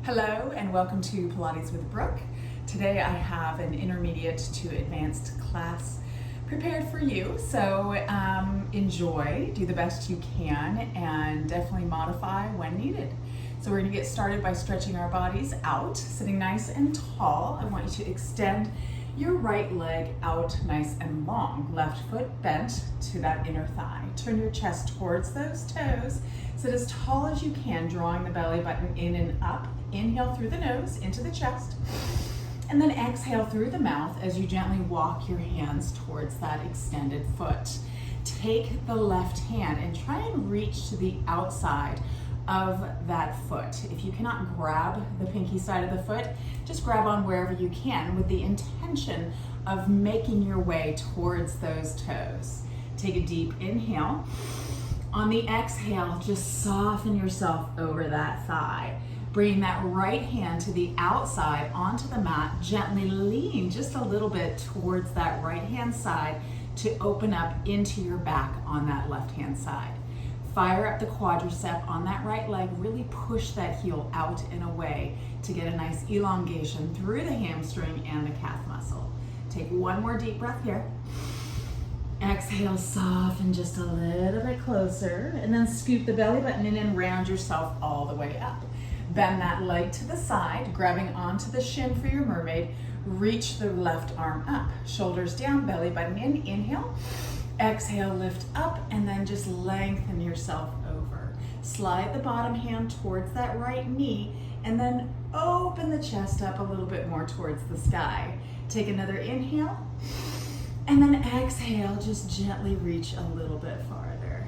Hello and welcome to Pilates with Brooke. Today I have an intermediate to advanced class prepared for you, so enjoy, do the best you can, and definitely modify when needed. So we're going to get started by stretching our bodies out, sitting nice and tall. I want you to extend your right leg out nice and long, left foot bent to that inner thigh. Turn your chest towards those toes. Sit as tall as you can, drawing the belly button in and up. Inhale through the nose into the chest, and then exhale through the mouth as you gently walk your hands towards that extended foot. Take the left hand and try and reach to the outside of that foot. If you cannot grab the pinky side of the foot, just grab on wherever you can with the intention of making your way towards those toes. Take a deep inhale. On the exhale, just soften yourself over that thigh. Bring that right hand to the outside onto the mat. Gently lean just a little bit towards that right hand side to open up into your back on that left hand side. Fire up the quadricep on that right leg. Really push that heel out and away to get a nice elongation through the hamstring and the calf muscle. Take one more deep breath here. Exhale, soften just a little bit closer, and then scoop the belly button in and round yourself all the way up. Bend that leg to the side, grabbing onto the shin for your mermaid. Reach the left arm up, shoulders down, belly button in. Inhale, exhale, lift up, and then just lengthen yourself over. Slide the bottom hand towards that right knee, and then open the chest up a little bit more towards the sky. Take another inhale, and then exhale, just gently reach a little bit farther.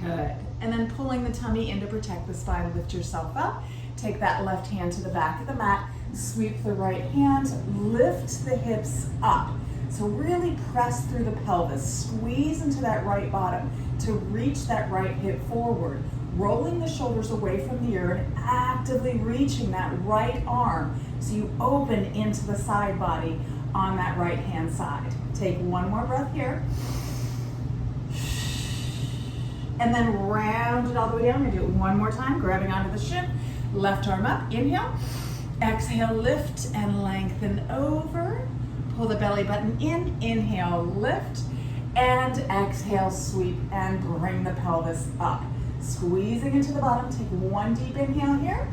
Good. And then pulling the tummy in to protect the spine, lift yourself up. Take that left hand to the back of the mat, sweep the right hand, lift the hips up. So really press through the pelvis, squeeze into that right bottom to reach that right hip forward, rolling the shoulders away from the earth, actively reaching that right arm so you open into the side body on that right hand side. Take one more breath here. And then round it all the way down. We're gonna do it one more time, grabbing onto the shin. Left arm up, inhale. Exhale, lift and lengthen over. Pull the belly button in, inhale, lift. And exhale, sweep and bring the pelvis up. Squeezing into the bottom, take one deep inhale here.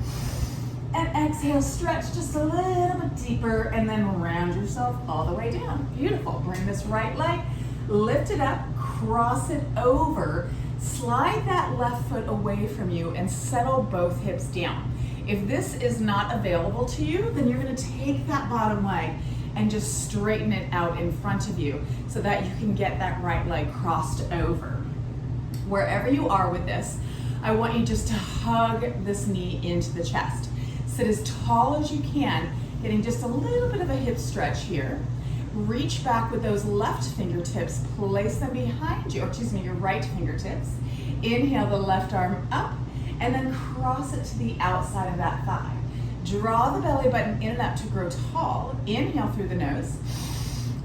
And exhale, stretch just a little bit deeper and then round yourself all the way down. Beautiful. Bring this right leg, lift it up, cross it over. Slide that left foot away from you and settle both hips down. If this is not available to you, then you're going to take that bottom leg and just straighten it out in front of you so that you can get that right leg crossed over. Wherever you are with this, I want you just to hug this knee into the chest. Sit as tall as you can, getting just a little bit of a hip stretch here. Reach back with those left fingertips, place them behind you, your right fingertips. Inhale the left arm up, and then cross it to the outside of that thigh. Draw the belly button in and up to grow tall. Inhale through the nose.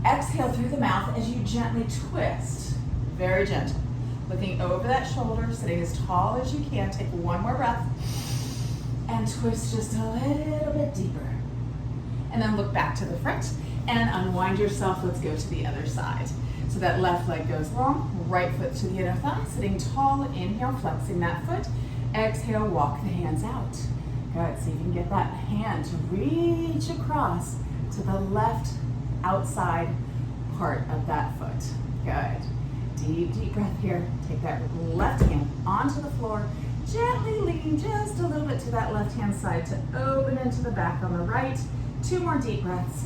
Exhale through the mouth as you gently twist. Very gentle. Looking over that shoulder, sitting as tall as you can. Take one more breath. And twist just a little bit deeper. And then look back to the front and unwind yourself. Let's go to the other side. So that left leg goes long, right foot to the inner thigh, sitting tall. Inhale, flexing that foot. Exhale, walk the hands out. Good, so you can get that hand to reach across to the left outside part of that foot. Good. Deep, deep breath here. Take that left hand onto the floor. Gently lean just a little bit to that left hand side to open into the back on the right. Two more deep breaths.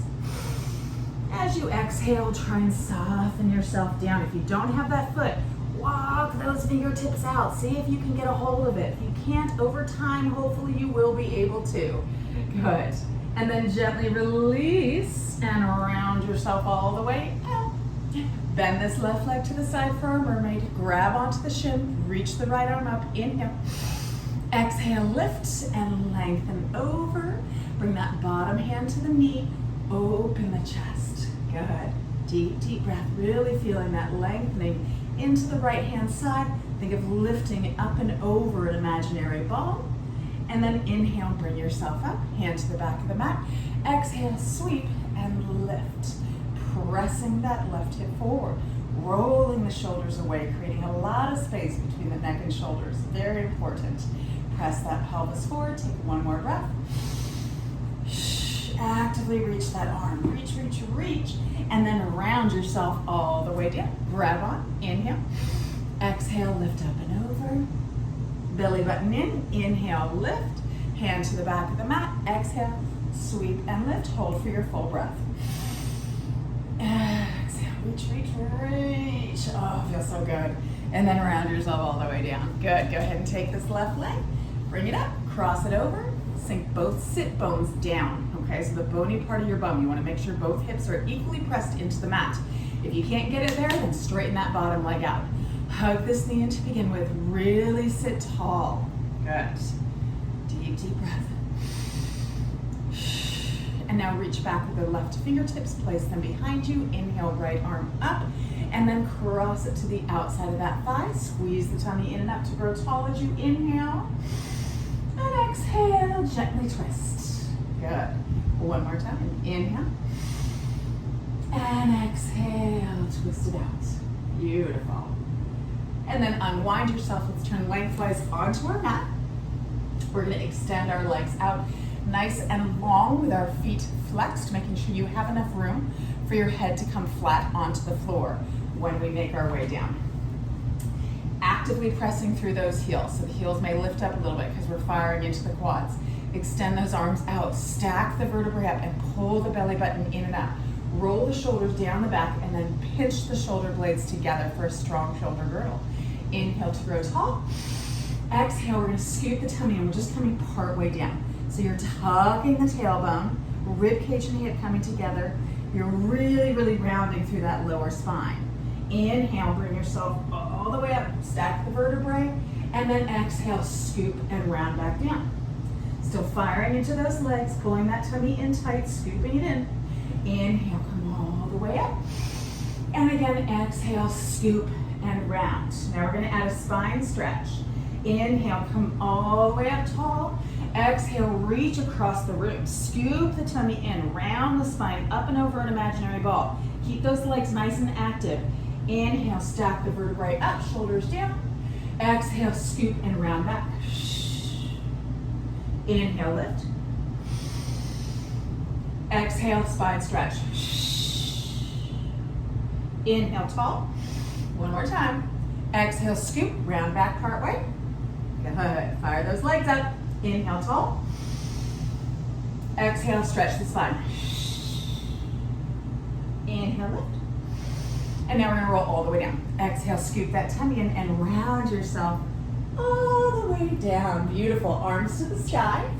As you exhale, try and soften yourself down. If you don't have that foot, walk those fingertips out. See if you can get a hold of it. If you can't, over time, hopefully you will be able to. Good. And then gently release and round yourself all the way out. Bend this left leg to the side for a mermaid. Grab onto the shin. Reach the right arm up. Inhale. Exhale, lift and lengthen over. Bring that bottom hand to the knee. Open the chest. Good. Deep, deep breath. Really feeling that lengthening into the right hand side. Think of lifting up and over an imaginary ball. And then inhale, bring yourself up, hand to the back of the mat. Exhale, sweep and lift. Pressing that left hip forward, rolling the shoulders away, creating a lot of space between the neck and shoulders. Very important. Press that pelvis forward, take one more breath. Actively reach that arm, reach, reach, reach, and then round yourself all the way down. Grab on, inhale, exhale, lift up and over. Belly button in, inhale, lift, hand to the back of the mat, exhale, sweep and lift, hold for your full breath. Exhale, reach, reach, reach. Oh, feels so good. And then round yourself all the way down. Good, go ahead and take this left leg, bring it up, cross it over, sink both sit bones down. Okay, so the bony part of your bum, you want to make sure both hips are equally pressed into the mat. If you can't get it there, then straighten that bottom leg out. Hug this knee in to begin with. Really sit tall. Good. Deep, deep breath. And now reach back with the left fingertips, place them behind you. Inhale, right arm up, and then cross it to the outside of that thigh. Squeeze the tummy in and up to grow tall as you inhale. And exhale, gently twist. Good. One more time. Inhale. And exhale, twist it out. Beautiful. And then unwind yourself. Let's turn lengthwise onto our mat. We're going to extend our legs out nice and long with our feet flexed, making sure you have enough room for your head to come flat onto the floor when we make our way down. Actively pressing through those heels. So the heels may lift up a little bit because we're firing into the quads. Extend those arms out, stack the vertebrae up and pull the belly button in and out. Roll the shoulders down the back and then pinch the shoulder blades together for a strong shoulder girdle. Inhale to grow tall. Exhale, we're going to scoop the tummy and we're just coming part way down. So you're tucking the tailbone, rib cage and hip coming together. You're really, really rounding through that lower spine. Inhale, bring yourself all the way up, stack the vertebrae, and then exhale, scoop and round back down. Still firing into those legs, pulling that tummy in tight, scooping it in. Inhale, come all the way up. And again, exhale, scoop and round. Now we're going to add a spine stretch. Inhale, come all the way up tall. Exhale, reach across the room. Scoop the tummy in, round the spine, up and over an imaginary ball. Keep those legs nice and active. Inhale, stack the vertebrae up, shoulders down. Exhale, scoop and round back. Inhale, lift. Exhale, spine stretch. Inhale, tall. One more time. Exhale, scoop, round back part way. Good. Fire those legs up. Inhale, tall. Exhale, stretch the spine. Inhale, lift. And now we're going to roll all the way down. Exhale, scoop that tummy in and round yourself all the way down. Beautiful. Arms to the sky.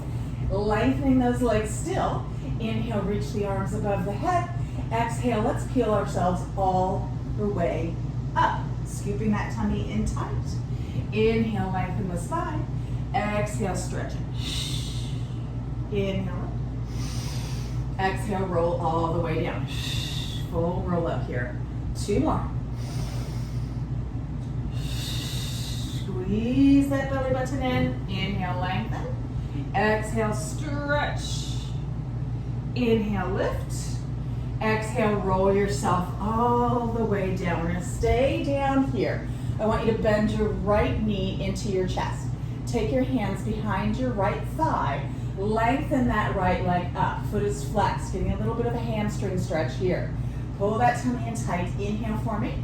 Lengthening those legs still. Inhale, reach the arms above the head. Exhale, let's peel ourselves all the way up. Scooping that tummy in tight. Inhale, lengthen the spine. Exhale, stretch it. Inhale. Exhale, roll all the way down. Full roll up here. Two more. Squeeze that belly button in. Inhale, lengthen. Exhale, stretch. Inhale, lift. Exhale, roll yourself all the way down. We're going to stay down here. I want you to bend your right knee into your chest. Take your hands behind your right thigh. Lengthen that right leg up. Foot is flexed, getting a little bit of a hamstring stretch here. Pull that tummy in tight. Inhale for me.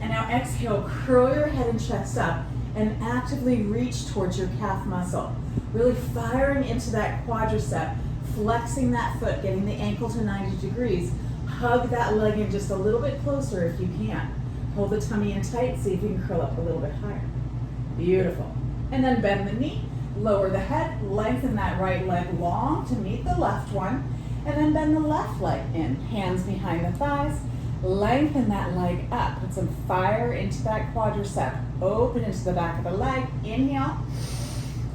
And now exhale, curl your head and chest up and actively reach towards your calf muscle. Really firing into that quadricep, flexing that foot, getting the ankle to 90 degrees. Hug that leg in just a little bit closer if you can. Hold the tummy in tight, see if you can curl up a little bit higher. Beautiful. And then bend the knee, lower the head, lengthen that right leg long to meet the left one, and then bend the left leg in. Hands behind the thighs, lengthen that leg up. Put some fire into that quadricep. Open into the back of the leg. Inhale.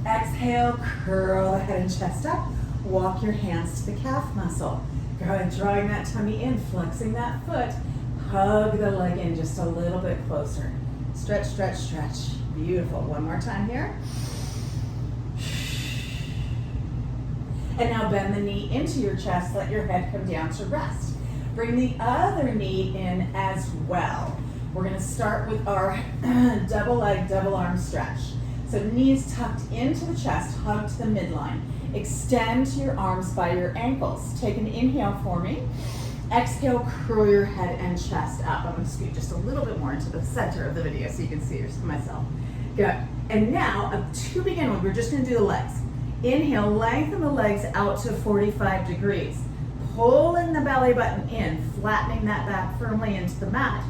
Exhale, curl the head and chest up. Walk your hands to the calf muscle. Go ahead, drawing that tummy in, flexing that foot. Hug the leg in just a little bit closer. Stretch, stretch, stretch. Beautiful. One more time here. And now bend the knee into your chest, let your head come down to rest. Bring the other knee in as well. We're gonna start with our double leg, double arm stretch. So knees tucked into the chest, hug to the midline. Extend your arms by your ankles. Take an inhale for me. Exhale, curl your head and chest up. I'm gonna scoot just a little bit more into the center of the video so you can see myself. Good. And now, to begin with, we're just gonna do the legs. Inhale, lengthen the legs out to 45 degrees. Pulling the belly button in, flattening that back firmly into the mat.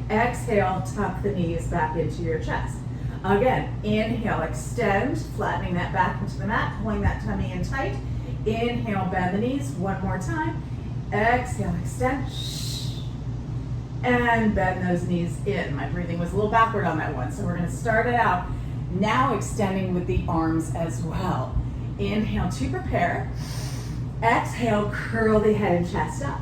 Exhale, tuck the knees back into your chest. Again, inhale, extend, flattening that back into the mat, pulling that tummy in tight. Inhale, bend the knees, one more time. Exhale, extend, and bend those knees in. My breathing was a little backward on that one, so we're gonna start it out. Now extending with the arms as well. Inhale to prepare. Exhale, curl the head and chest up.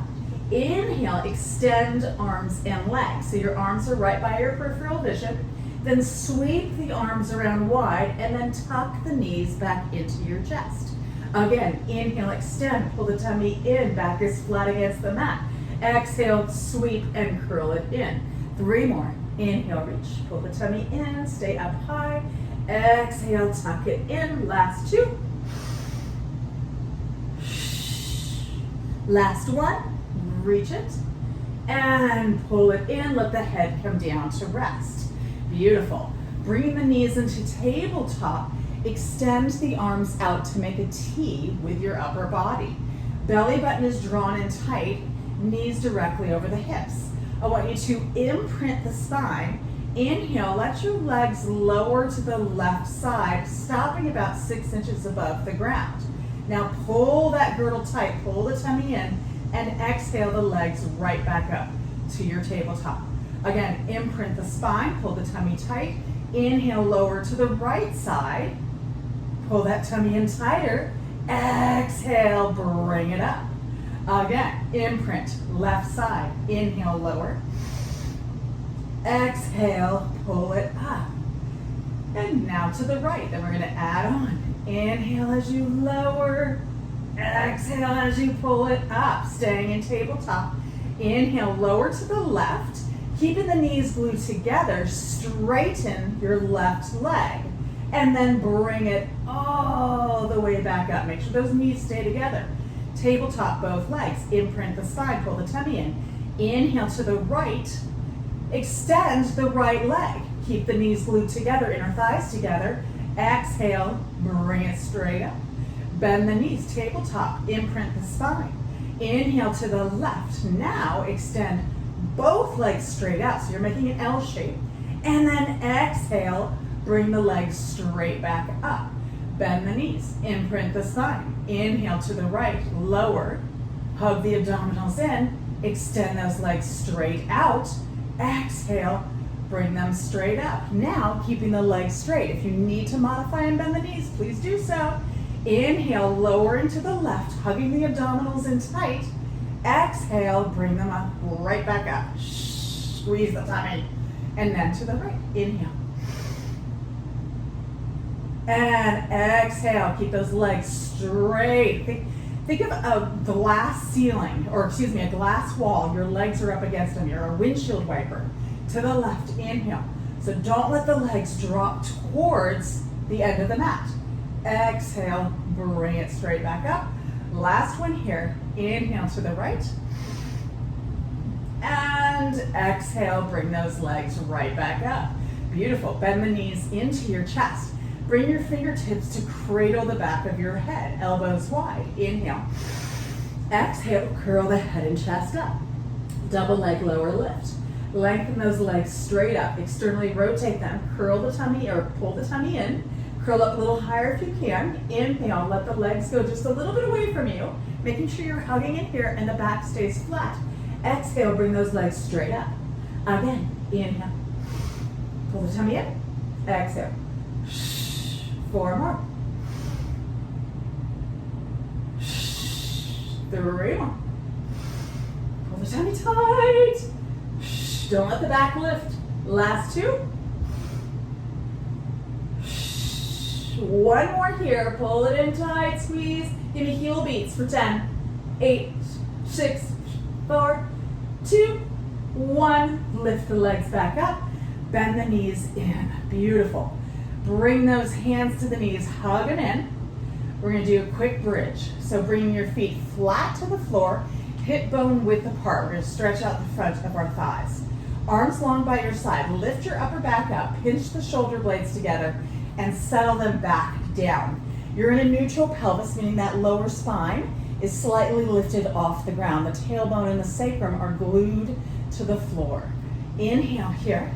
Inhale, extend arms and legs. So your arms are right by your peripheral vision. Then sweep the arms around wide and then tuck the knees back into your chest. Again, inhale, extend, pull the tummy in, back is flat against the mat. Exhale, sweep and curl it in. 3 more. Inhale, reach, pull the tummy in, stay up high. Exhale, tuck it in. Last 2. Last 1. Reach it and pull it in. Let the head come down to rest. Beautiful. Bring the knees into tabletop. Extend the arms out to make a T with your upper body. Belly button is drawn in tight, knees directly over the hips. I want you to imprint the spine. Inhale, let your legs lower to the left side, stopping about 6 inches above the ground. Now pull that girdle tight, pull the tummy in, and exhale the legs right back up to your tabletop. Again, imprint the spine, pull the tummy tight. Inhale, lower to the right side. Pull that tummy in tighter. Exhale, bring it up. Again, imprint, left side. Inhale, lower. Exhale, pull it up. And now to the right. Then we're going to add on. Inhale as you lower. Exhale as you pull it up. Staying in tabletop. Inhale, lower to the left. Keeping the knees glued together, straighten your left leg. And then bring it all the way back up. Make sure those knees stay together. Tabletop, both legs. Imprint the spine, pull the tummy in. Inhale to the right. Extend the right leg. Keep the knees glued together, inner thighs together. Exhale, bring it straight up. Bend the knees, tabletop. Imprint the spine. Inhale to the left. Now extend both legs straight out. So you're making an L shape. And then exhale, bring the legs straight back up. Bend the knees, imprint the spine. Inhale to the right, lower. Hug the abdominals in. Extend those legs straight out. Exhale, bring them straight up. Now, keeping the legs straight. If you need to modify and bend the knees, please do so. Inhale, lowering to the left, hugging the abdominals in tight. Exhale, bring them up, right back up. Squeeze the tummy. And then to the right. Inhale. And exhale. Keep those legs straight. Think of a glass ceiling, or excuse me, a glass wall. Your legs are up against them. You're a windshield wiper. To the left. Inhale. So don't let the legs drop towards the end of the mat. Exhale. Bring it straight back up. Last one here. Inhale to the right. And exhale, bring those legs right back up. Beautiful. Bend the knees into your chest. Bring your fingertips to cradle the back of your head. Elbows wide. Inhale. Exhale, curl the head and chest up. Double leg, lower lift. Lengthen those legs straight up. Externally rotate them. Curl the tummy or pull the tummy in. Curl up a little higher if you can. Inhale, let the legs go just a little bit away from you, making sure you're hugging in here and the back stays flat. Exhale, bring those legs straight up. Again, inhale. Pull the tummy in. Exhale. 4 more. 3 more. Pull the tummy tight. Don't let the back lift. Last 2. One more here. Pull it in tight, squeeze. Give me heel beats for 10, 8, 6, 4, 2, 1. Lift the legs back up. Bend the knees in. Beautiful. Bring those hands to the knees. Hug them in. We're going to do a quick bridge. So bring your feet flat to the floor, hip bone width apart. We're going to stretch out the front of our thighs. Arms long by your side. Lift your upper back up. Pinch the shoulder blades together and settle them back down. You're in a neutral pelvis, meaning that lower spine is slightly lifted off the ground. The tailbone and the sacrum are glued to the floor. Inhale here.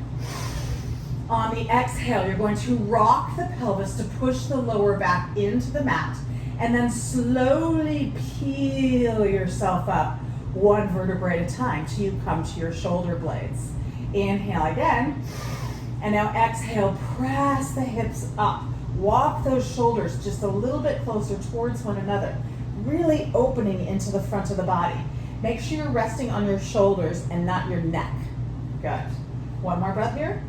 On the exhale, you're going to rock the pelvis to push the lower back into the mat, and then slowly peel yourself up one vertebrae at a time till you come to your shoulder blades. Inhale again, and now exhale, press the hips up. Walk those shoulders just a little bit closer towards one another, really opening into the front of the body. Make sure you're resting on your shoulders and not your neck. Good. One more breath here.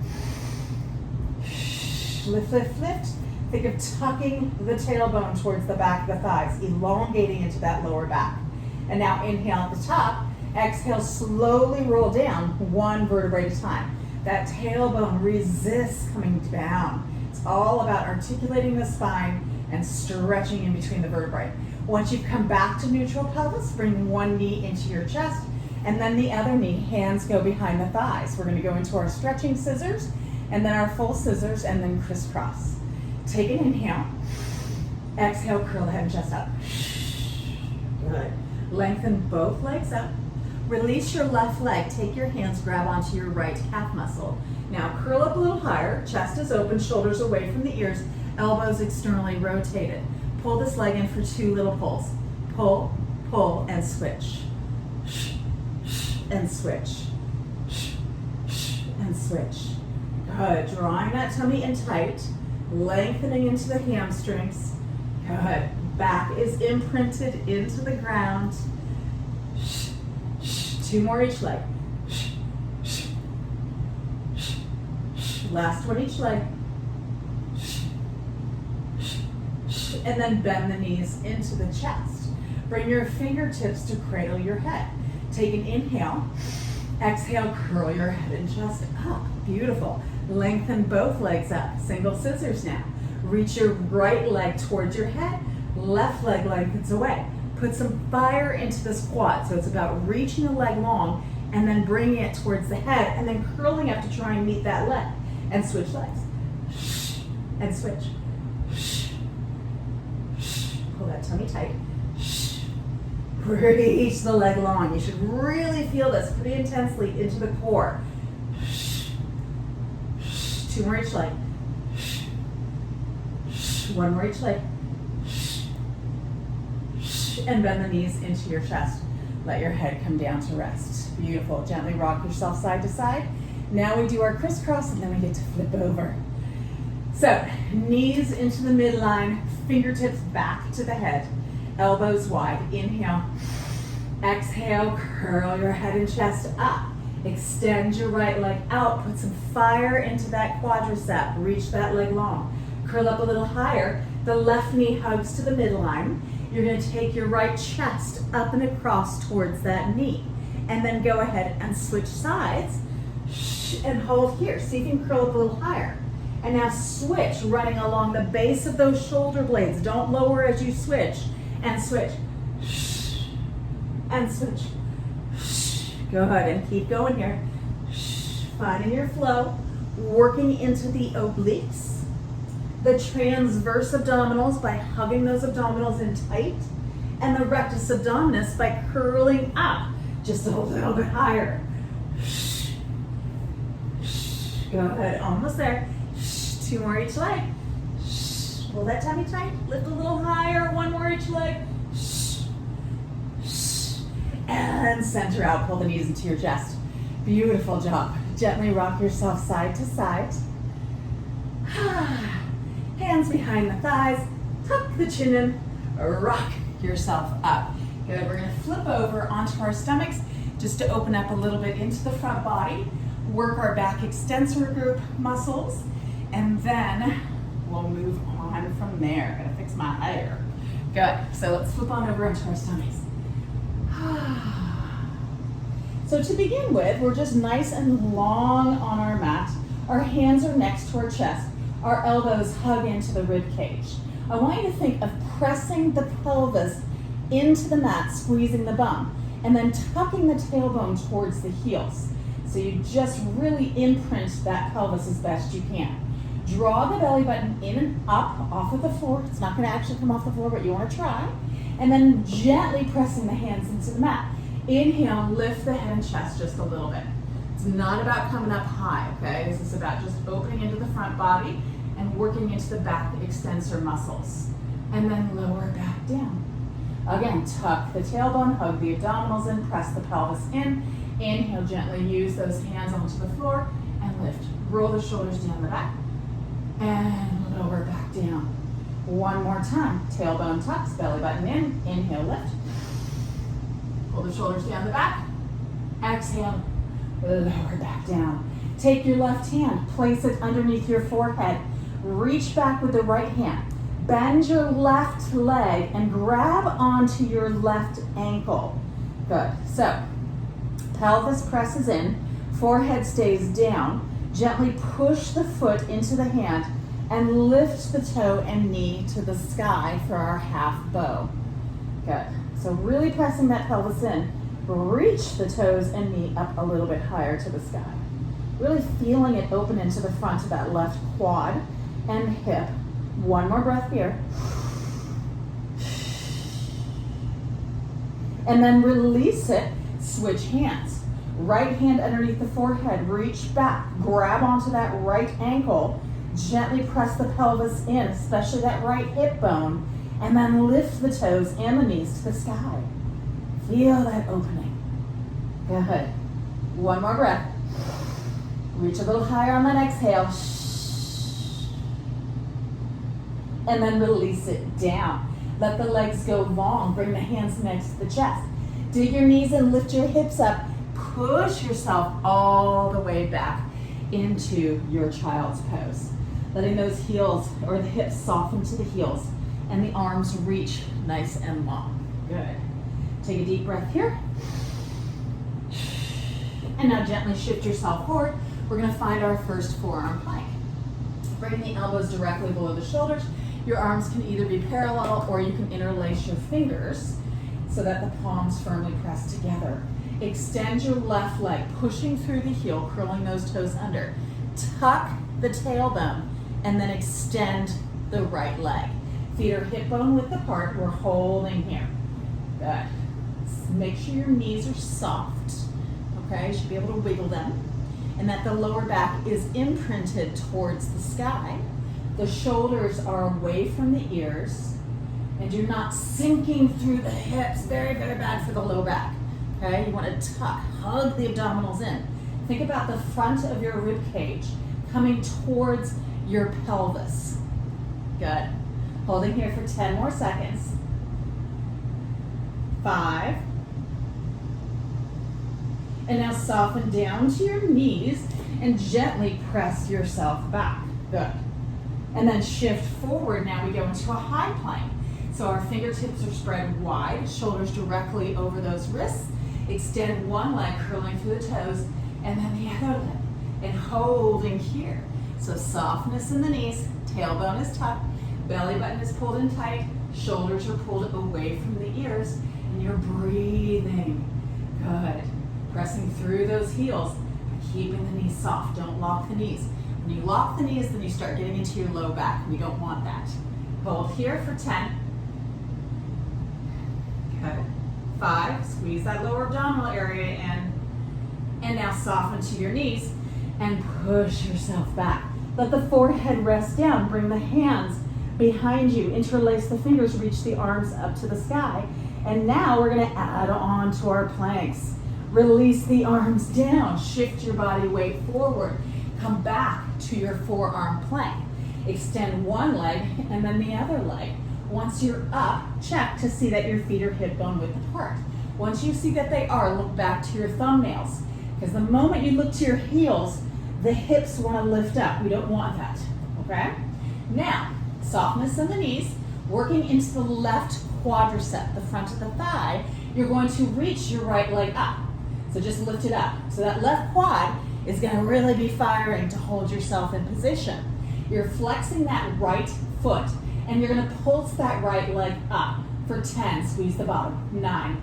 Lift, lift, lift. Think of tucking the tailbone towards the back of the thighs, elongating into that lower back. And now inhale at the top. Exhale, slowly roll down one vertebrae at a time. That tailbone resists coming down. It's all about articulating the spine and stretching in between the vertebrae. Once you've come back to neutral pelvis, bring one knee into your chest and then the other knee. Hands go behind the thighs. We're going to go into our stretching scissors and then our full scissors and then crisscross. Take an inhale. Exhale, curl the head and chest up. Good. Lengthen both legs up. Release your left leg. Take your hands, grab onto your right calf muscle. Now curl up a little higher. Chest is open, shoulders away from the ears, elbows externally rotated. Pull this leg in for 2 little pulls. Pull, pull, and switch. And switch. And switch. Good. Drawing that tummy in tight. Lengthening into the hamstrings. Good. Back is imprinted into the ground. 2 more each leg. Last one each leg. And then bend the knees into the chest. Bring your fingertips to cradle your head. Take an inhale. Exhale, curl your head and chest up. Beautiful. Lengthen both legs up. Single scissors now. Reach your right leg towards your head. Left leg lengthens away. Put some fire into this quad. So it's about reaching the leg long and then bringing it towards the head and then curling up to try and meet that leg. And switch legs. And switch. Pull that tummy tight. Reach the leg long. You should really feel this pretty intensely into the core. 2 more each leg. 1 more each leg. And bend the knees into your chest. Let your head come down to rest. Beautiful. Gently rock yourself side to side. Now we do our crisscross and then we get to flip over. So, knees into the midline, fingertips back to the head, elbows wide. Inhale. Exhale, curl your head and chest up. Extend your right leg out. Put some fire into that quadricep. Reach that leg long. Curl up a little higher. The left knee hugs to the midline. You're going to take your right chest up and across towards that knee. And then go ahead and switch sides and hold here. See if you can curl up a little higher. And now switch, running along the base of those shoulder blades. Don't lower as you switch. And switch. And switch. Go ahead and keep going here. Finding your flow. Working into the obliques. The transverse abdominals by hugging those abdominals in tight. And the rectus abdominis by curling up just a little bit higher. Go ahead, almost there. 2 more each leg. Pull that tummy tight. Lift a little higher. 1 more each leg. And center out. Pull the knees into your chest. Beautiful job. Gently rock yourself side to side. Hands behind the thighs. Tuck the chin in. Rock yourself up. Good. We're going to flip over onto our stomachs just to open up a little bit into the front body. Work our back extensor group muscles. And then we'll move on and from there. Gotta fix my hair. Good. So let's flip on over into our stomachs. So to begin with, we're just nice and long on our mat. Our hands are next to our chest. Our elbows hug into the rib cage. I want you to think of pressing the pelvis into the mat, squeezing the bum, and then tucking the tailbone towards the heels. So you just really imprint that pelvis as best you can. Draw the belly button in and up off of the floor. It's not going to actually come off the floor, but you want to try. And then gently pressing the hands into the mat. Inhale, lift the head and chest just a little bit. It's not about coming up high, okay? This is about just opening into the front body and working into the back extensor muscles. And then lower back down. Again, tuck the tailbone, hug the abdominals in, press the pelvis in. Inhale, gently use those hands onto the floor and lift. Roll the shoulders down the back and lower back down. One more time. Tailbone tucks, belly button in. Inhale, lift. Pull the shoulders down the back. Exhale, lower back down. Take your left hand, place it underneath your forehead. Reach back with the right hand. Bend your left leg and grab onto your left ankle. Good. So, pelvis presses in, forehead stays down. Gently push the foot into the hand and lift the toe and knee to the sky for our half bow. Good. So really pressing that pelvis in, reach the toes and knee up a little bit higher to the sky. Really feeling it open into the front of that left quad and hip. One more breath here. And then release it, switch hands. Right hand underneath the forehead, reach back, grab onto that right ankle, gently press the pelvis in, especially that right hip bone, and then lift the toes and the knees to the sky. Feel that opening. Good. One more breath. Reach a little higher on that exhale. And then release it down. Let the legs go long. Bring the hands next to the chest. Dig your knees and lift your hips up. Push yourself all the way back into your child's pose. Letting those heels or the hips soften to the heels and the arms reach nice and long. Good. Take a deep breath here. And now gently shift yourself forward. We're going to find our first forearm plank. Bring the elbows directly below the shoulders. Your arms can either be parallel or you can interlace your fingers so that the palms firmly press together. Extend your left leg, pushing through the heel, curling those toes under. Tuck the tailbone and then extend the right leg. Feet are hip bone width apart. We're holding here. Good. Make sure your knees are soft. Okay, you should be able to wiggle them. And that the lower back is imprinted towards the sky. The shoulders are away from the ears. And you're not sinking through the hips. Very, very bad for the low back. Okay, you want to tuck, hug the abdominals in. Think about the front of your rib cage coming towards your pelvis. Good. Holding here for 10 more seconds. 5. And now soften down to your knees and gently press yourself back. Good. And then shift forward. Now we go into a high plank. So our fingertips are spread wide, shoulders directly over those wrists. Extend one leg, curling through the toes, and then the other leg. And holding here. So softness in the knees, tailbone is tucked, belly button is pulled in tight, shoulders are pulled away from the ears, and you're breathing. Good. Pressing through those heels, keeping the knees soft. Don't lock the knees. When you lock the knees, then you start getting into your low back. We don't want that. Hold here for 10. Good. 5, squeeze that lower abdominal area in. And now soften to your knees and push yourself back. Let the forehead rest down. Bring the hands behind you. Interlace the fingers, reach the arms up to the sky. And now we're going to add on to our planks. Release the arms down. Shift your body weight forward. Come back to your forearm plank. Extend one leg and then the other leg. Once you're up, check to see that your feet are hip bone width apart. Once you see that they are, look back to your thumbnails. Because the moment you look to your heels, the hips want to lift up. We don't want that, okay? Now, Softness in the knees, working into the left quadricep, the front of the thigh. You're going to reach your right leg up. So just lift it up. So that left quad is going to really be firing to hold yourself in position. You're flexing that right foot, and you're going to pulse that right leg up for 10. Squeeze the bottom. 9.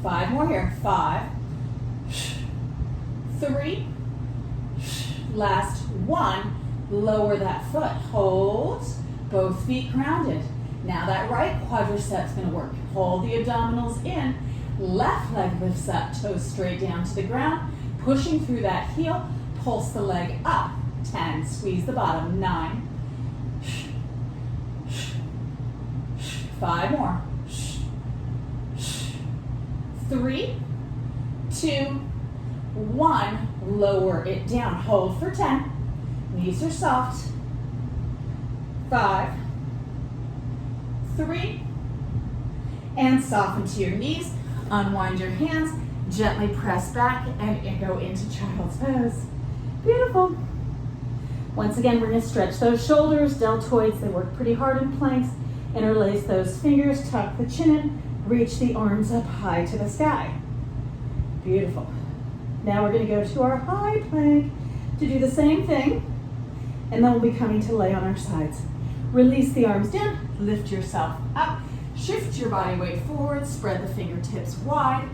5 more here. 5. 3. Last 1. Lower that foot. Hold. Both feet grounded. Now that right quadricep's going to work. Hold the abdominals in. Left leg lifts up. Toes straight down to the ground. Pushing through that heel. Pulse the leg up. 10. Squeeze the bottom. 9. 5 more. 3, 2, 1. Lower it down. Hold for 10. Knees are soft. 5, 3, and soften to your knees. Unwind your hands. Gently press back and go into child's pose. Beautiful. Once again, we're going to stretch those shoulders, deltoids. They work pretty hard in planks. Interlace those fingers, tuck the chin in, reach the arms up high to the sky. Beautiful. Now we're going to go to our high plank to do the same thing, and then we'll be coming to lay on our sides. Release the arms down, lift yourself up, shift your body weight forward, spread the fingertips wide,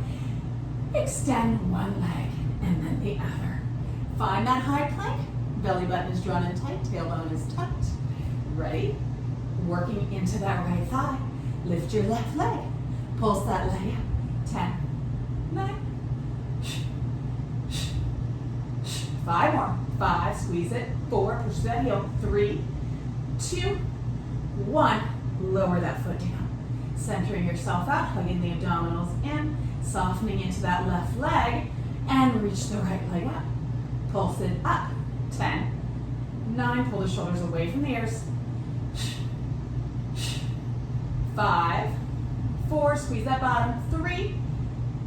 extend one leg and then the other. Find that high plank, belly button is drawn in tight, tailbone is tucked. Ready? Working into that right thigh. Lift your left leg, pulse that leg up. 10, 9, 5 more. 5, squeeze it. 4, push that heel. 3, 2, 1. Lower that foot down. Centering yourself out, hugging the abdominals in, softening into that left leg, and reach the right leg up. Pulse it up. 10, 9, pull the shoulders away from the ears. 5, 4, squeeze that bottom. 3,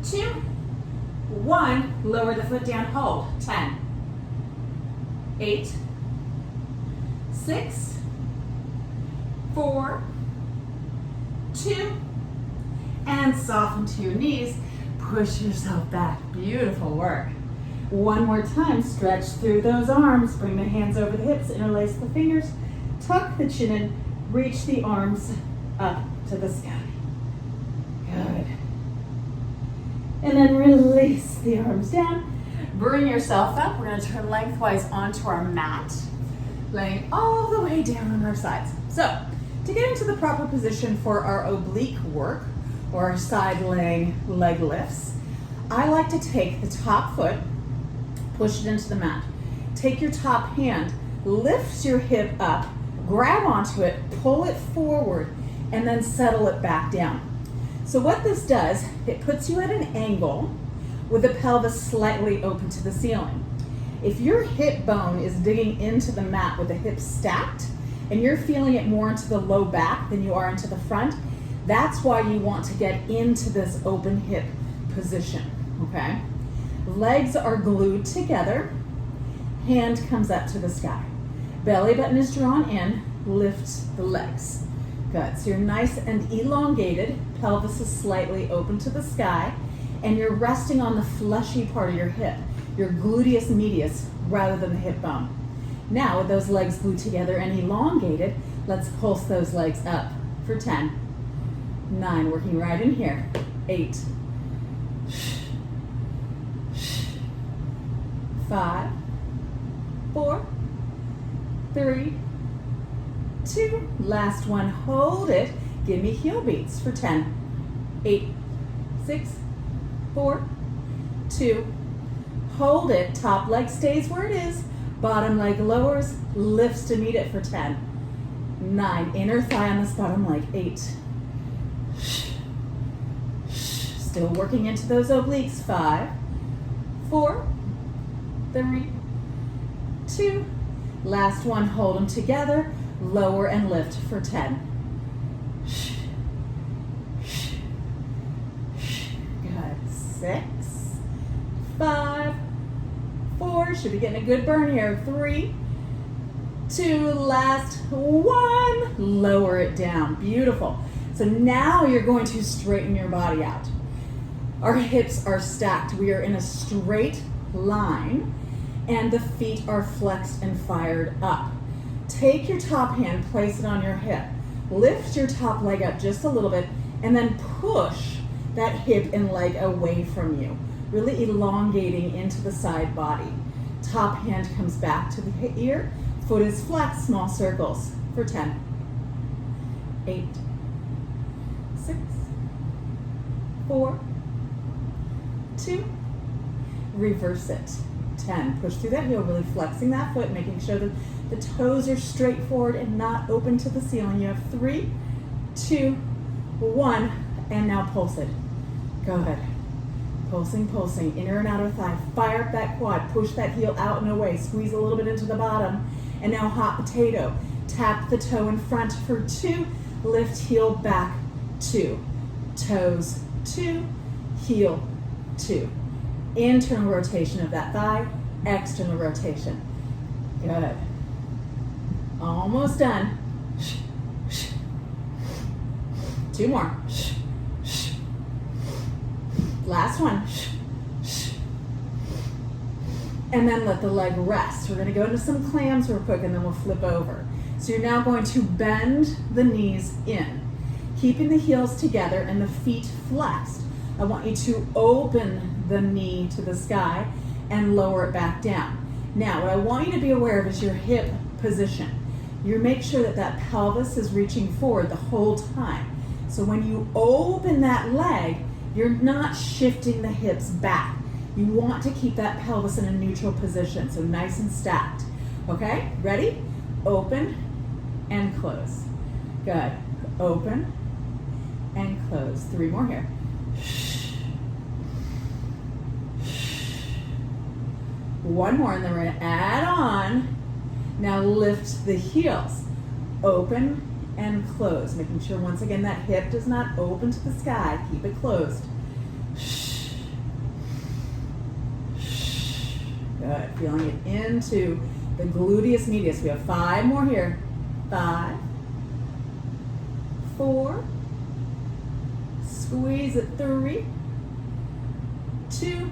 2, 1. Lower the foot down, hold. 10, 8, 6, 4, 2, and soften to your knees. Push yourself back. Beautiful work. One more time, stretch through those arms. Bring the hands over the hips, interlace the fingers, tuck the chin in, reach the arms up to the sky. Good. And then release the arms down. Bring yourself up. We're going to turn lengthwise onto our mat, laying all the way down on our sides. So, to get into the proper position for our oblique work, or our side laying leg lifts, I like to take the top foot, push it into the mat. Take your top hand, lift your hip up, grab onto it, pull it forward, and then settle it back down. So what this does, it puts you at an angle with the pelvis slightly open to the ceiling. If your hip bone is digging into the mat with the hips stacked, and you're feeling it more into the low back than you are into the front, that's why you want to get into this open hip position, okay? Legs are glued together, hand comes up to the sky. Belly button is drawn in, lift the legs. Good, so you're nice and elongated, pelvis is slightly open to the sky, and you're resting on the fleshy part of your hip, your gluteus medius, rather than the hip bone. Now, with those legs glued together and elongated, let's pulse those legs up for 10, 9, working right in here, 8, 5, 4, 3, 2, last one, hold it. Give me heel beats for 10, 8, 6, 4, 2, hold it. Top leg stays where it is. Bottom leg lowers, lifts to meet it for 10, 9, inner thigh on this bottom leg, 8, still working into those obliques, 5, 4, 3, 2, last one, hold them together, lower and lift for 10. Good, 6, 5, 4, should be getting a good burn here, 3, 2, last 1. Lower it down. Beautiful. So now you're going to straighten your body out. Our hips are stacked. We are in a straight line and the feet are flexed and fired up. Take your top hand, place it on your hip. Lift your top leg up just a little bit and then push that hip and leg away from you, really elongating into the side body. Top hand comes back to the ear, foot is flexed, small circles for 10, 8, 6, 4, 2, reverse it, 10. Push through that heel, really flexing that foot, making sure that the toes are straight forward and not open to the ceiling. You have 3, 2, 1, and now pulse it. Good. Pulsing, pulsing, inner and outer thigh. Fire up that quad, push that heel out and away, squeeze a little bit into the bottom. And now hot potato. Tap the toe in front for 2, lift heel back 2. Toes 2, heel 2. Internal rotation of that thigh, external rotation. Good. Almost done. 2 more. Last one. And then let the leg rest. We're going to go into some clams real quick and then we'll flip over. So you're now going to bend the knees in, keeping the heels together and the feet flexed. I want you to open the knee to the sky and lower it back down. Now, what I want you to be aware of is your hip position. You make sure that that pelvis is reaching forward the whole time. So when you open that leg, you're not shifting the hips back. You want to keep that pelvis in a neutral position, so nice and stacked. Okay, ready? Open and close. Good. Open and close. 3 more here. One more, and then we're going to add on. Now lift the heels. Open and close, making sure once again that hip does not open to the sky. Keep it closed. Good. Feeling it into the gluteus medius. We have 5 more here. 5, 4, squeeze it, 3, 2,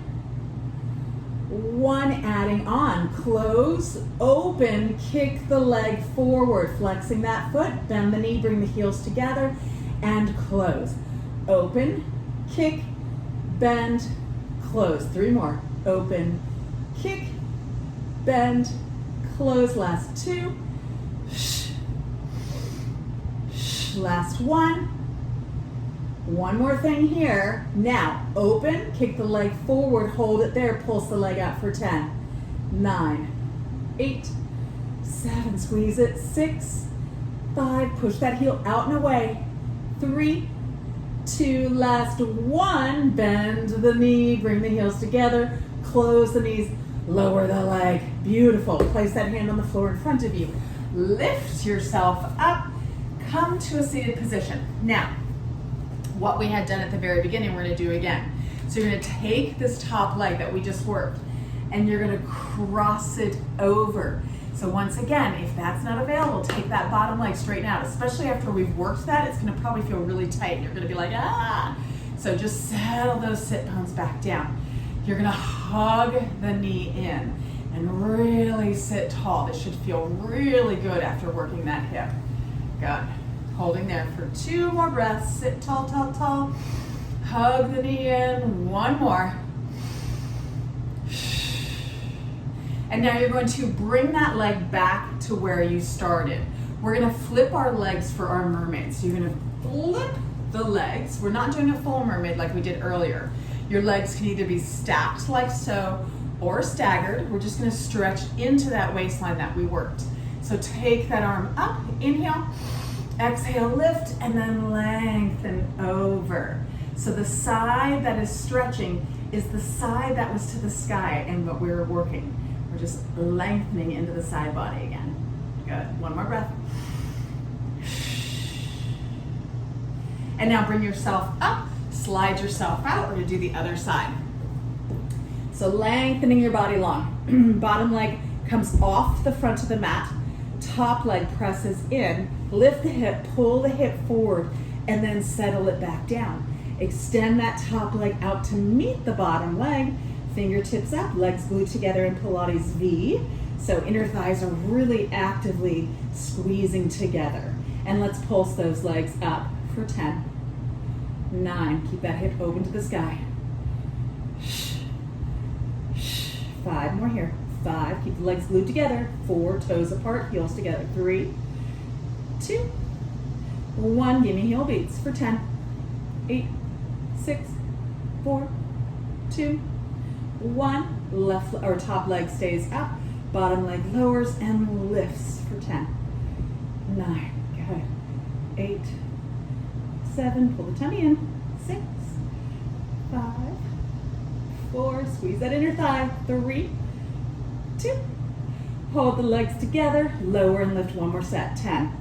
1, adding on. Close, open, kick the leg forward, flexing that foot, bend the knee, bring the heels together, and close. Open, kick, bend, close. 3 more. Open, kick, bend, close. Last 2. Last 1. One more thing here. Now, open, kick the leg forward, hold it there, pulse the leg out for 10, 9, 8, 7, squeeze it, 6, 5, push that heel out and away, 3, 2, last 1, bend the knee, bring the heels together, close the knees, lower the leg. Beautiful. Place that hand on the floor in front of you. Lift yourself up, come to a seated position. Now, what we had done at the very beginning, we're going to do again. So you're going to take this top leg that we just worked and you're going to cross it over. So once again, if that's not available, take that bottom leg, straighten out. Especially after we've worked that, it's going to probably feel really tight. You're going to be like, ah. So just settle those sit bones back down. You're going to hug the knee in and really sit tall. This should feel really good after working that hip. Good. Holding there for 2 more breaths. Sit tall, tall, tall. Hug the knee in. 1 more. And now you're going to bring that leg back to where you started. We're going to flip our legs for our mermaid. So you're going to flip the legs. We're not doing a full mermaid like we did earlier. Your legs can either be stacked like so or staggered. We're just going to stretch into that waistline that we worked. So take that arm up. Inhale. Exhale, lift, and then lengthen over. So the side that is stretching is the side that was to the sky and what we were working. We're just lengthening into the side body again. Good. 1 more breath. And now bring yourself up, slide yourself out. We're going to do the other side. So lengthening your body long. Bottom leg comes off the front of the mat. top leg presses in, lift the hip, pull the hip forward, and then settle it back down. Extend that top leg out to meet the bottom leg, fingertips up, legs glued together in Pilates V. So inner thighs are really actively squeezing together. And let's pulse those legs up for 10, 9, keep that hip open to the sky. 5 more here. 5, keep the legs glued together. 4, toes apart, heels together. 3, 2, 1, give me heel beats for 10, 8, 6, 4, 2, 1. Left or top leg stays up, bottom leg lowers and lifts for 10, 9, good, 8, 7, pull the tummy in, 6, 5, 4, squeeze that inner thigh, 3, 2, hold the legs together, lower and lift one more set, 10,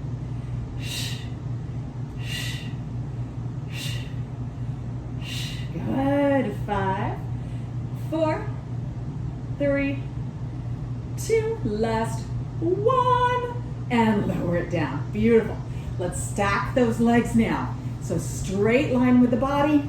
good, 5, 4, 3, 2, last 1, and lower it down. Beautiful. Let's stack those legs now. So straight line with the body.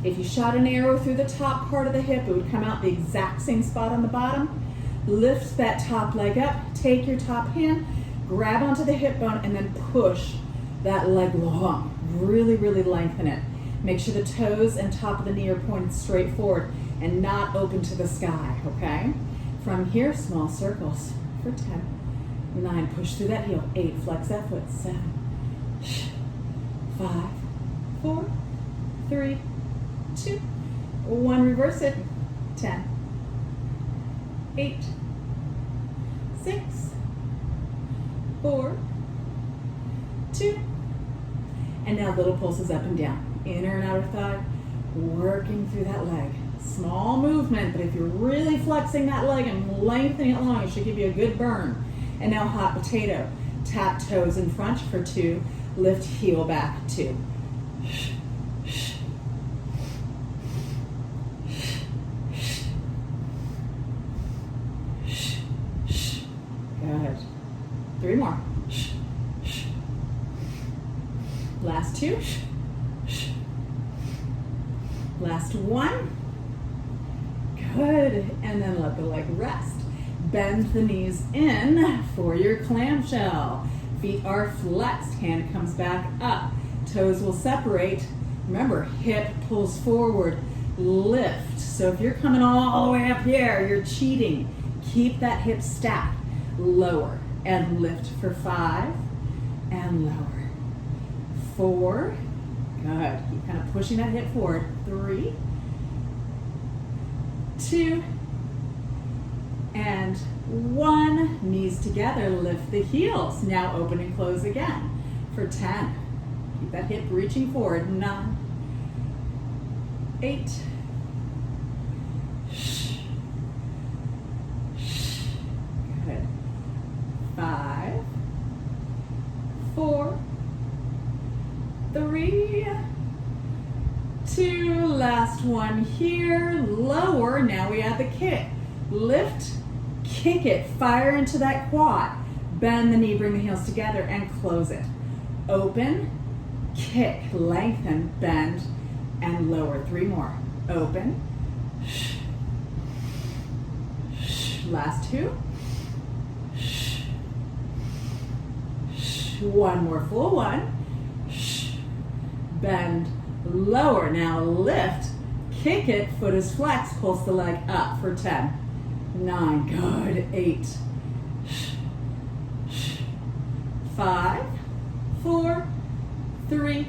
If you shot an arrow through the top part of the hip, it would come out the exact same spot on the bottom. Lift that top leg up, take your top hand, grab onto the hip bone, and then push that leg long. Really, really lengthen it. Make sure the toes and top of the knee are pointed straight forward and not open to the sky, okay? From here, small circles for 10, 9, push through that heel, 8, flex that foot, 7, 5, 4, 3, 2, 1, reverse it, 10, 8, 6, 4, 2, and now little pulses up and down, inner and outer thigh, working through that leg. Small movement, but if you're really flexing that leg and lengthening it long, it should give you a good burn. And now hot potato. Tap toes in front for 2, lift heel back, 2. Good. 3 more. Last 2. Last 1. Good, and then let the leg rest. Bend the knees in for your clamshell. Feet are flexed, hand comes back up. Toes will separate. Remember, hip pulls forward, lift. So if you're coming all the way up here, you're cheating. Keep that hip stacked. Lower and lift for 5, and lower. 4, good. Keep kind of pushing that hip forward. 3, 2, and 1. Knees together, lift the heels. Now open and close again for 10. Keep that hip reaching forward. 9, 8, good. 5, 4, 3, 2, last one here, lower, now we add the kick. Lift, kick it, fire into that quad. Bend the knee, bring the heels together and close it. Open, kick, lengthen, bend, and lower. 3 more. Open. Last 2. 1 more full 1. Bend, lower. Now lift, kick it, foot is flexed, pulse the leg up for 10, 9, good, 8, 5, 4, 3,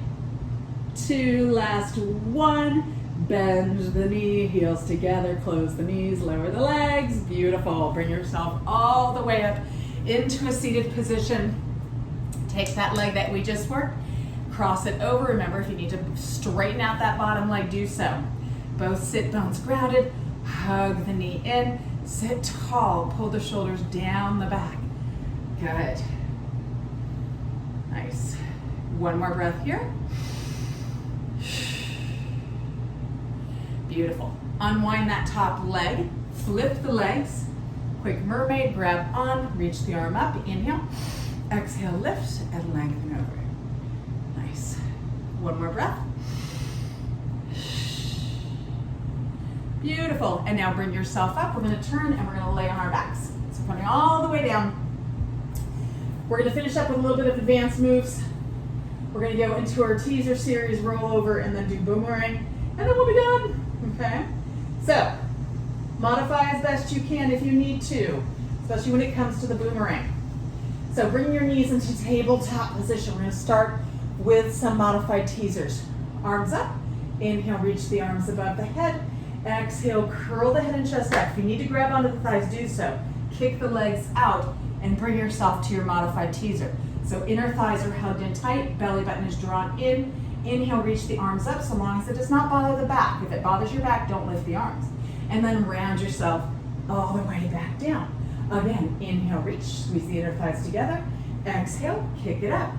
2, last 1. Bend the knee, heels together, close the knees, lower the legs. Beautiful. Bring yourself all the way up into a seated position. Take that leg that we just worked, cross it over. Remember, if you need to straighten out that bottom leg, do so. Both sit bones grounded, hug the knee in, sit tall, pull the shoulders down the back. Good. Nice. 1 more breath here. Beautiful. Unwind that top leg, flip the legs, quick mermaid, grab on, reach the arm up, inhale. Exhale, lift and lengthen over. Nice. One more breath. Beautiful. And now bring yourself up. We're going to turn and we're going to lay on our backs. So coming all the way down. We're going to finish up with a little bit of advanced moves. We're going to go into our teaser series, roll over, and then do boomerang. And then we'll be done. Okay? So, modify as best you can if you need to, especially when it comes to the boomerang. So bring your knees into tabletop position. We're going to start with some modified teasers. Arms up. Inhale, reach the arms above the head. Exhale, curl the head and chest up. If you need to grab onto the thighs, do so. Kick the legs out and bring yourself to your modified teaser. So inner thighs are hugged in tight, belly button is drawn in. Inhale, reach the arms up so long as it does not bother the back. If it bothers your back, don't lift the arms. And then round yourself all the way back down. Again, inhale, reach, squeeze the inner thighs together. Exhale, kick it up.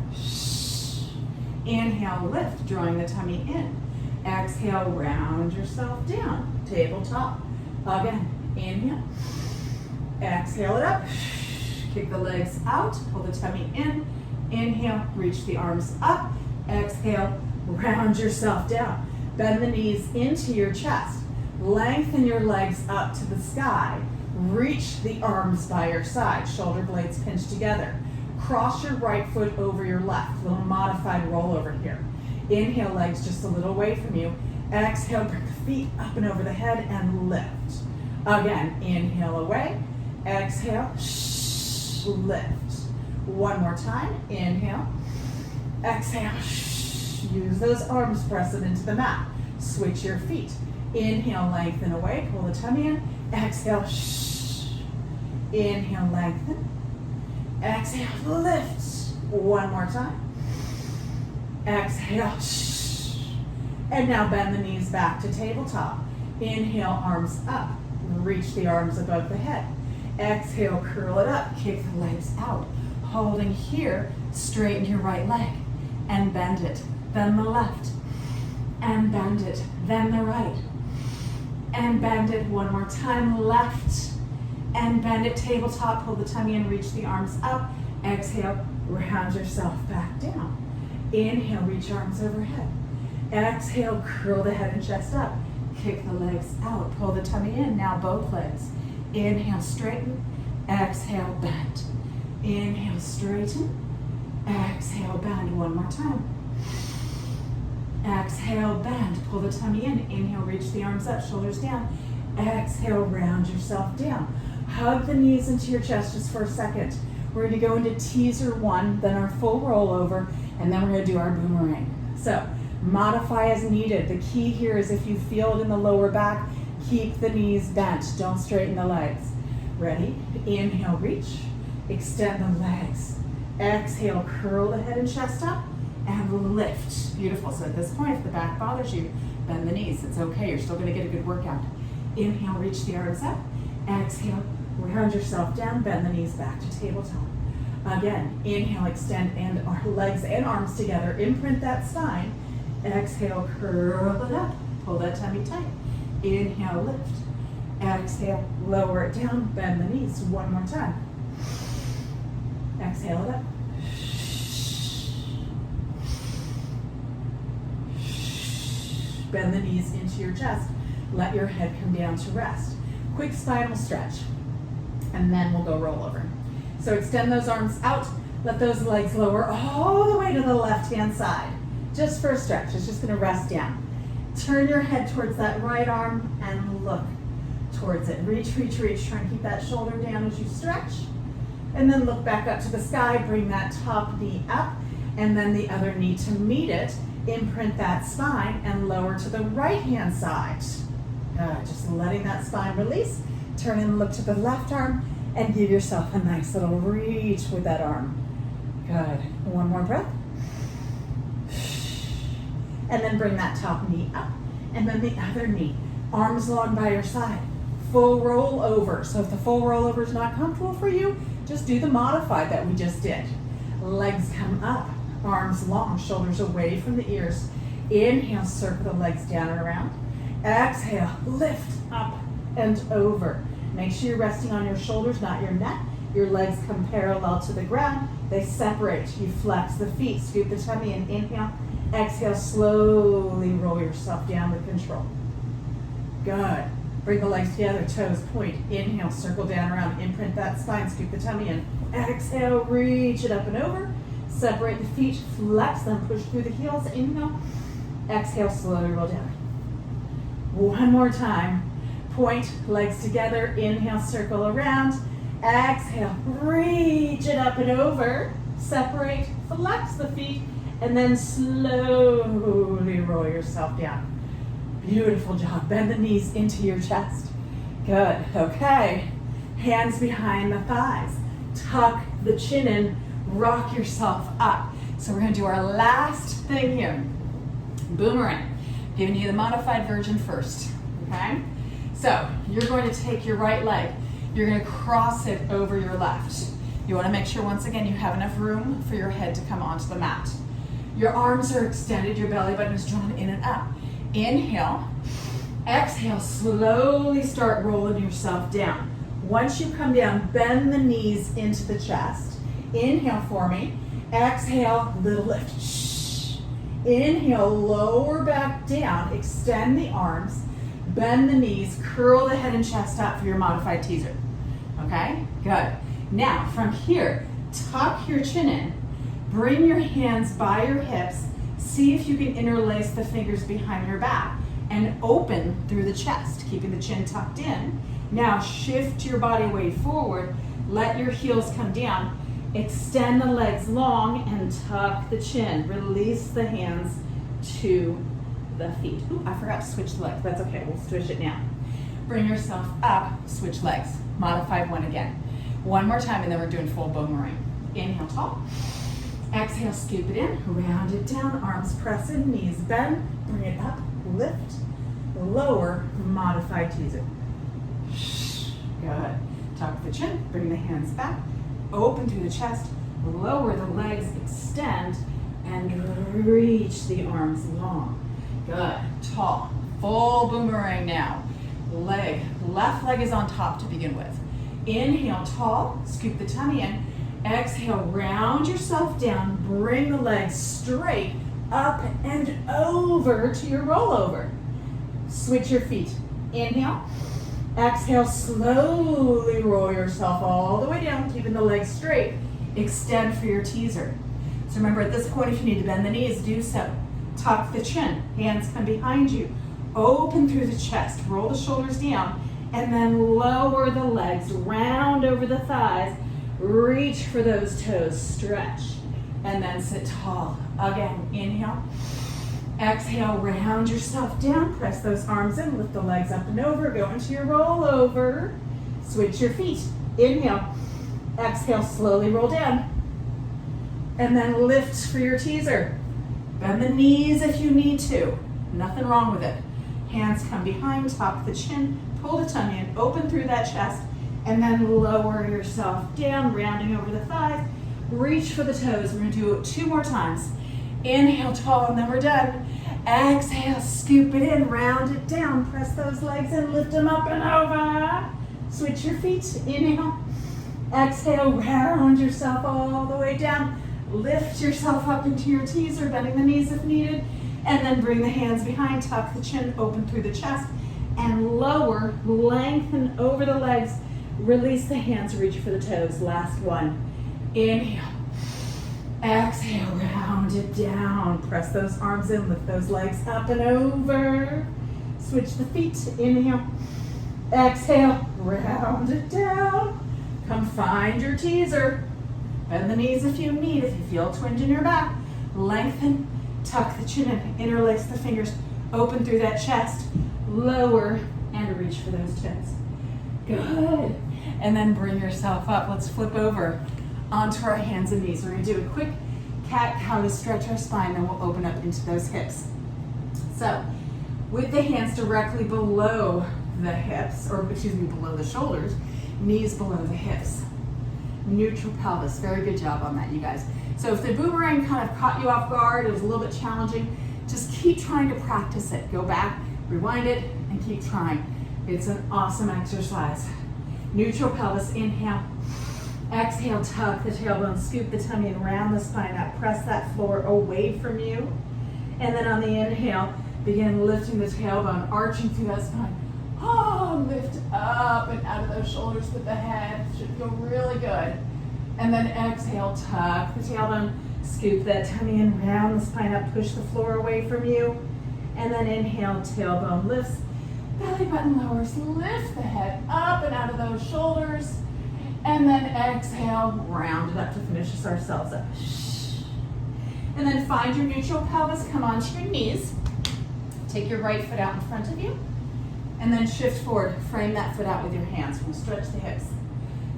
Inhale, lift, drawing the tummy in. Exhale, round yourself down, tabletop. Again, inhale. Exhale it up. Kick the legs out, pull the tummy in. Inhale, reach the arms up. Exhale, round yourself down. Bend the knees into your chest. Lengthen your legs up to the sky. Reach the arms by your side, shoulder blades pinched together. Cross your right foot over your left, little modified rollover here. Inhale, legs just a little away from you. Exhale, bring the feet up and over the head and lift. Again, inhale away. Exhale, lift. One more time, inhale. Exhale, use those arms, press it into the mat. Switch your feet. Inhale, lengthen away, pull the tummy in. Exhale, inhale, lengthen. Exhale, lift. One more time. Exhale, and now bend the knees back to tabletop. Inhale, arms up. Reach the arms above the head. Exhale, curl it up. Kick the legs out. Holding here, straighten your right leg and bend it. Then the left and bend it. Then the right and bend it. One more time, left and bend it, tabletop. Pull the tummy in, reach the arms up. Exhale, round yourself back down. Inhale, reach arms overhead. Exhale, curl the head and chest up. Kick the legs out, pull the tummy in. Now both legs. Inhale, straighten. Exhale, bend. Inhale, straighten. Exhale, bend. One more time. Exhale, bend. Pull the tummy in. Inhale, reach the arms up, shoulders down. Exhale, round yourself down. Hug the knees into your chest just for a second. We're going to go into teaser one, then our full rollover, and then we're going to do our boomerang. So modify as needed. The key here is if you feel it in the lower back, keep the knees bent. Don't straighten the legs. Ready? Inhale, reach. Extend the legs. Exhale, curl the head and chest up and lift. Beautiful. So at this point, if the back bothers you, bend the knees. It's okay. You're still going to get a good workout. Inhale, reach the arms up. Exhale, round yourself down, bend the knees back to tabletop. Again, inhale, extend and our legs and arms together. Imprint that spine. Exhale, curl it up. Pull that tummy tight. Inhale, lift. Exhale, lower it down, bend the knees. One more time. Exhale it up. Bend the knees into your chest. Let your head come down to rest. Quick spinal stretch. And then we'll go roll over. So extend those arms out. Let those legs lower all the way to the left-hand side. Just for a stretch. It's just going to rest down. Turn your head towards that right arm and look towards it. Reach, reach, reach. Try and keep that shoulder down as you stretch. And then look back up to the sky. Bring that top knee up and then the other knee to meet it. Imprint that spine and lower to the right-hand side. Just letting that spine release. Turn and look to the left arm and give yourself a nice little reach with that arm. Good. One more breath. And then bring that top knee up. And then the other knee. Arms long by your side. Full roll over. So if the full rollover is not comfortable for you, just do the modified that we just did. Legs come up. Arms long. Shoulders away from the ears. Inhale, circle the legs down and around. Exhale, lift up and over. Make sure you're resting on your shoulders, not your neck. Your legs come parallel to the ground. They separate. You flex the feet, scoop the tummy in. Inhale. Exhale, slowly roll yourself down with control. Good. Bring the legs together, toes point. Inhale, circle down around, imprint that spine, scoop the tummy in. Exhale, reach it up and over. Separate the feet, flex them, push through the heels. Inhale. Exhale, slowly roll down. One more time. Point, legs together. Inhale, circle around. Exhale, reach it up and over. Separate, flex the feet, and then slowly roll yourself down. Beautiful job. Bend the knees into your chest. Good. Okay. Hands behind the thighs. Tuck the chin in. Rock yourself up. So we're going to do our last thing here. Boomerang. Giving you the modified version first. Okay? So you're going to take your right leg. You're going to cross it over your left. You want to make sure, once again, you have enough room for your head to come onto the mat. Your arms are extended. Your belly button is drawn in and up. Inhale. Exhale. Slowly start rolling yourself down. Once you come down, bend the knees into the chest. Inhale for me. Exhale, little lift. Shh. Inhale, lower back down. Extend the arms. Bend the knees. Curl the head and chest up for your modified teaser. Okay? Good. Now, from here, tuck your chin in. Bring your hands by your hips. See if you can interlace the fingers behind your back and open through the chest, keeping the chin tucked in. Now shift your body weight forward. Let your heels come down. Extend the legs long and tuck the chin. Release the hands to the feet. Ooh, I forgot to switch the legs. That's okay. We'll switch it now. Bring yourself up. Switch legs. Modified one again. One more time, and then we're doing full boomerang. Inhale, tall. Exhale, scoop it in, round it down, arms press in, knees bend, bring it up, lift, lower, modified teaser. Good. Tuck the chin, bring the hands back, open through the chest, lower the legs, extend, and reach the arms long. Good. Tall. Full boomerang now. Left leg is on top to begin with. Inhale, tall, scoop the tummy in. Exhale, round yourself down, bring the legs straight up and over to your rollover. Switch your feet. Inhale. Exhale, slowly roll yourself all the way down, keeping the legs straight. Extend for your teaser. So remember, at this point, if you need to bend the knees, do so. Tuck the chin, hands come behind you. Open through the chest, roll the shoulders down, and then lower the legs, round over the thighs. Reach for those toes, stretch, and then sit tall. Again, inhale. Exhale, round yourself down, press those arms in, lift the legs up and over, go into your rollover. Switch your feet. Inhale. Exhale, slowly roll down. And then lift for your teaser. Bend the knees if you need to. Nothing wrong with it. Hands come behind, tuck the chin, pull the tummy in, open through that chest, and then lower yourself down, rounding over the thighs. Reach for the toes. We're going to do it 2 more times. Inhale, tall, and then we're done. Exhale, scoop it in, round it down. Press those legs in, lift them up and over. Switch your feet. Inhale. Exhale, round yourself all the way down. Lift yourself up into your teaser, bending the knees if needed. And then bring the hands behind, tuck the chin, open through the chest, and lower, lengthen over the legs. Release the hands, reach for the toes. Last one. Inhale. Exhale, round it down. Press those arms in, lift those legs up and over. Switch the feet. Inhale. Exhale, round it down. Come find your teaser. Bend the knees if you need. If you feel a twinge in your back, lengthen, tuck the chin in, interlace the fingers, open through that chest, lower, and reach for those toes. Good. And then bring yourself up. Let's flip over onto our hands and knees. We're going to do a quick cat-cow to stretch our spine, then we'll open up into those hips. So, with the hands directly below the hips, or excuse me, below the shoulders, knees below the hips. Neutral pelvis. Very good job on that, you guys. So if the boomerang kind of caught you off guard, it was a little bit challenging, just keep trying to practice it. Go back, rewind it, and keep trying. It's an awesome exercise. Neutral pelvis, inhale. Exhale, tuck the tailbone, scoop the tummy and round the spine up. Press that floor away from you. And then on the inhale, begin lifting the tailbone, arching through that spine. Oh, lift up and out of those shoulders with the head. Should feel really good. And then exhale, tuck the tailbone, scoop that tummy and round the spine up, push the floor away from you. And then inhale, tailbone lifts, belly button lowers, lift the head up and out of those shoulders. And then exhale, round it up to finish ourselves up. And then find your neutral pelvis, come onto your knees. Take your right foot out in front of you. And then shift forward, frame that foot out with your hands. We're gonna stretch the hips.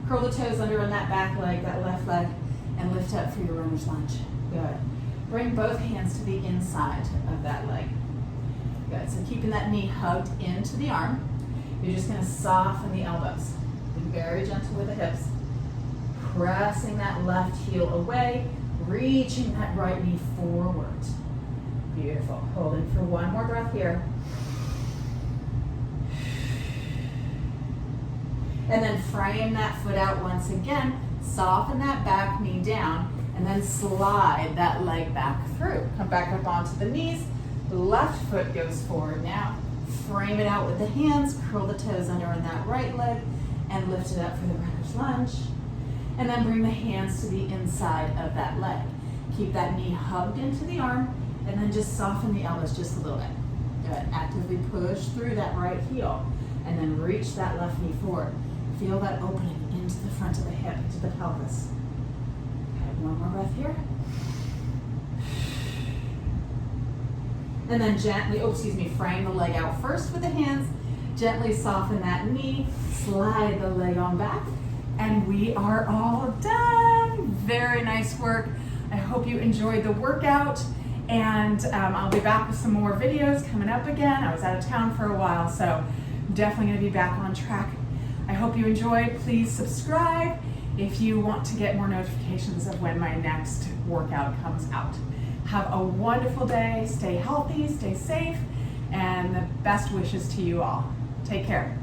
Curl the toes under on that back leg, that left leg, and lift up for your runner's lunge. Good. Bring both hands to the inside of that leg. Good, so keeping that knee hugged into the arm. You're just gonna soften the elbows. Be very gentle with the hips. Pressing that left heel away, reaching that right knee forward. Beautiful. Holding for one more breath here. And then frame that foot out once again. Soften that back knee down and then slide that leg back through. Come back up onto the knees. Left foot goes forward now. Frame it out with the hands. Curl the toes under on that right leg and lift it up for the runner's lunge. And then bring the hands to the inside of that leg. Keep that knee hugged into the arm and then just soften the elbows just a little bit. Good. Actively push through that right heel and then reach that left knee forward. Feel that opening into the front of the hip, into the pelvis. Okay, one more breath here. And then gently, frame the leg out first with the hands. Gently soften that knee, slide the leg on back, and we are all done. Very nice work. I hope you enjoyed the workout, and I'll be back with some more videos coming up again. I was out of town for a while, so definitely gonna be back on track. I hope you enjoyed. Please subscribe if you want to get more notifications of when my next workout comes out. Have a wonderful day. Stay healthy, stay safe, and the best wishes to you all. Take care.